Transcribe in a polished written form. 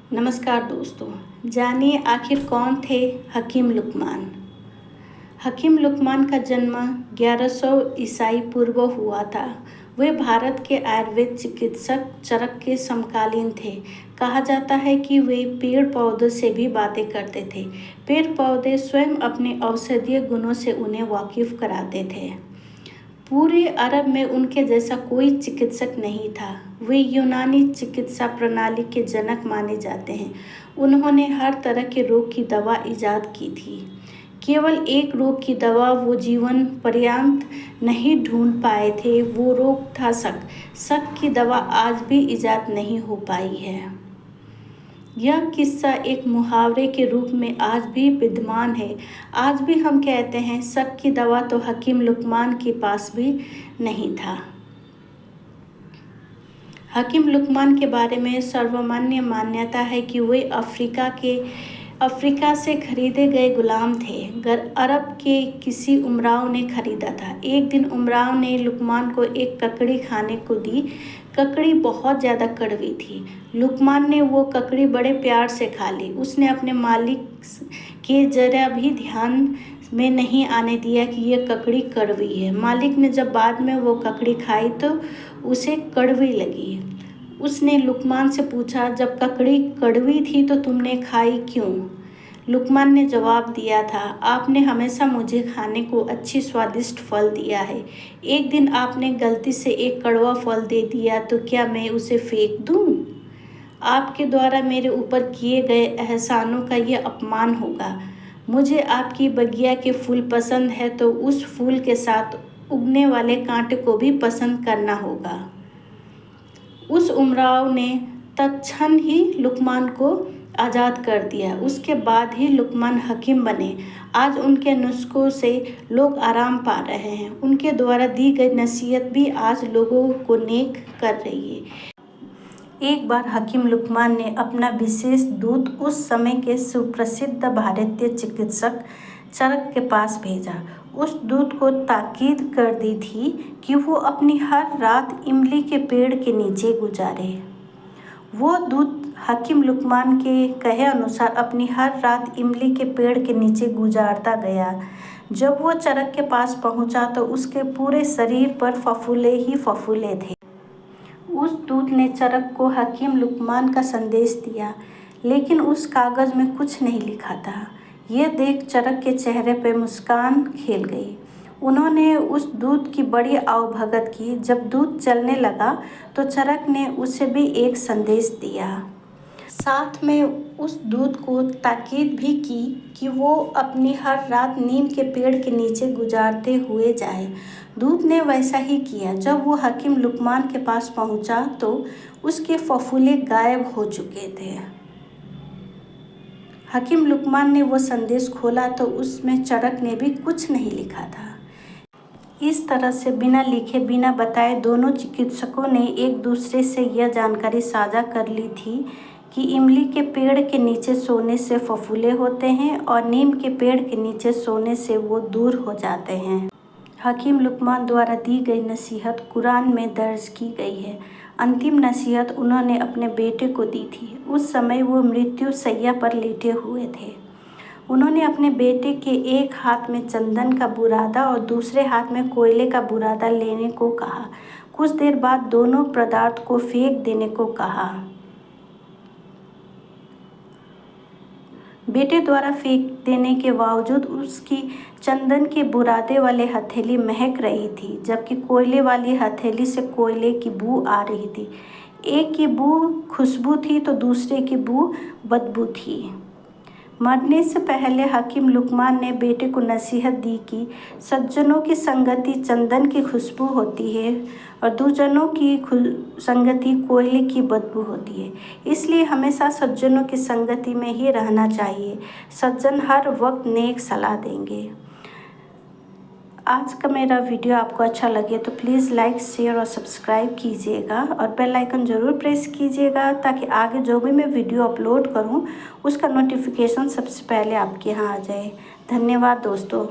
नमस्कार दोस्तों, जानिए आखिर कौन थे हकीम लुकमान। हकीम लुकमान का जन्म 1100 ईसाई पूर्व हुआ था। वे भारत के आयुर्वेद चिकित्सक चरक के समकालीन थे। कहा जाता है कि वे पेड़ पौधों से भी बातें करते थे। पेड़ पौधे स्वयं अपने औषधीय गुणों से उन्हें वाकिफ कराते थे। पूरे अरब में उनके जैसा कोई चिकित्सक नहीं था। वे यूनानी चिकित्सा प्रणाली के जनक माने जाते हैं। उन्होंने हर तरह के रोग की दवा इजाद की थी। केवल एक रोग की दवा वो जीवन पर्यंत नहीं ढूंढ पाए थे। वो रोग था शक। शक की दवा आज भी इजाद नहीं हो पाई है। यह किस्सा एक मुहावरे के रूप में आज भी विद्यमान है। आज भी हम कहते हैं शक की दवा तो हकीम लुकमान के पास भी नहीं था। हकीम लुकमान के बारे में सर्वमान्य मान्यता है कि वे अफ्रीका से खरीदे गए गुलाम थे। अरब के किसी उमराव ने खरीदा था। एक दिन उमराव ने लुकमान को एक ककड़ी खाने को दी। ककड़ी बहुत ज़्यादा कड़वी थी। लुकमान ने वो ककड़ी बड़े प्यार से खा ली। उसने अपने मालिक के जरा भी ध्यान में नहीं आने दिया कि यह ककड़ी कड़वी है। मालिक ने जब बाद में वो ककड़ी खाई तो उसे कड़वी लगी। उसने लुकमान से पूछा, जब ककड़ी कड़वी थी तो तुमने खाई क्यों? लुकमान ने जवाब दिया था, आपने हमेशा मुझे खाने को अच्छी स्वादिष्ट फल दिया है। एक दिन आपने गलती से एक कड़वा फल दे दिया तो क्या मैं उसे फेंक दूं? आपके द्वारा मेरे ऊपर किए गए एहसानों का यह अपमान होगा। मुझे आपकी बगिया के फूल पसंद है तो उस फूल के साथ उगने वाले कांटे को भी पसंद करना होगा। उस उमराव ने तत्क्षण ही लुकमान को आज़ाद कर दिया। उसके बाद ही लुकमान हकीम बने। आज उनके नुस्खों से लोग आराम पा रहे हैं। उनके द्वारा दी गई नसीहत भी आज लोगों को नेक कर रही है। एक बार हकीम लुकमान ने अपना विशेष दूत उस समय के सुप्रसिद्ध भारतीय चिकित्सक चरक के पास भेजा। उस दूत को ताकीद कर दी थी कि वो अपनी हर रात इमली के पेड़ के नीचे गुजारे। वो दूत हकीम लुकमान के कहे अनुसार अपनी हर रात इमली के पेड़ के नीचे गुजारता गया। जब वो चरक के पास पहुंचा तो उसके पूरे शरीर पर फफूले ही फफूले थे। उस दूत ने चरक को हकीम लुकमान का संदेश दिया, लेकिन उस कागज़ में कुछ नहीं लिखा था। यह देख चरक के चेहरे पर मुस्कान खेल गई। उन्होंने उस दूत की बड़ी आवभगत की। जब दूत चलने लगा तो चरक ने उसे भी एक संदेश दिया। साथ में उस दूत को ताकीद भी की कि वो अपनी हर रात नीम के पेड़ के नीचे गुजारते हुए जाए। दूत ने वैसा ही किया। जब वो हकीम लुकमान के पास पहुंचा तो उसके फफूले गायब हो चुके थे। हकीम लुकमान ने वो संदेश खोला तो उसमें चरक ने भी कुछ नहीं लिखा था। इस तरह से बिना लिखे बिना बताए दोनों चिकित्सकों ने एक दूसरे से यह जानकारी साझा कर ली थी कि इमली के पेड़ के नीचे सोने से फफूले होते हैं और नीम के पेड़ के नीचे सोने से वो दूर हो जाते हैं। हकीम लुकमान द्वारा दी गई नसीहत कुरान में दर्ज की गई है। अंतिम नसीहत उन्होंने अपने बेटे को दी थी। उस समय वो मृत्यु शैया पर लेटे हुए थे। उन्होंने अपने बेटे के एक हाथ में चंदन का बुरादा और दूसरे हाथ में कोयले का बुरादा लेने को कहा। कुछ देर बाद दोनों पदार्थ को फेंक देने को कहा। बेटे द्वारा फेंक देने के बावजूद उसकी चंदन के बुरादे वाले हथेली महक रही थी, जबकि कोयले वाली हथेली से कोयले की बू आ रही थी। एक की बू खुशबू थी तो दूसरे की बू बदबू थी। मरने से पहले हकीम लुकमान ने बेटे को नसीहत दी कि सज्जनों की संगति चंदन की खुशबू होती है और दुर्जनों की संगति कोयले की बदबू होती है। इसलिए हमेशा सज्जनों की संगति में ही रहना चाहिए। सज्जन हर वक्त नेक सलाह देंगे। आज का मेरा वीडियो आपको अच्छा लगे तो प्लीज़ लाइक, शेयर और सब्सक्राइब कीजिएगा और बेल आइकन ज़रूर प्रेस कीजिएगा ताकि आगे जो भी मैं वीडियो अपलोड करूं उसका नोटिफिकेशन सबसे पहले आपके यहाँ आ जाए। धन्यवाद दोस्तों।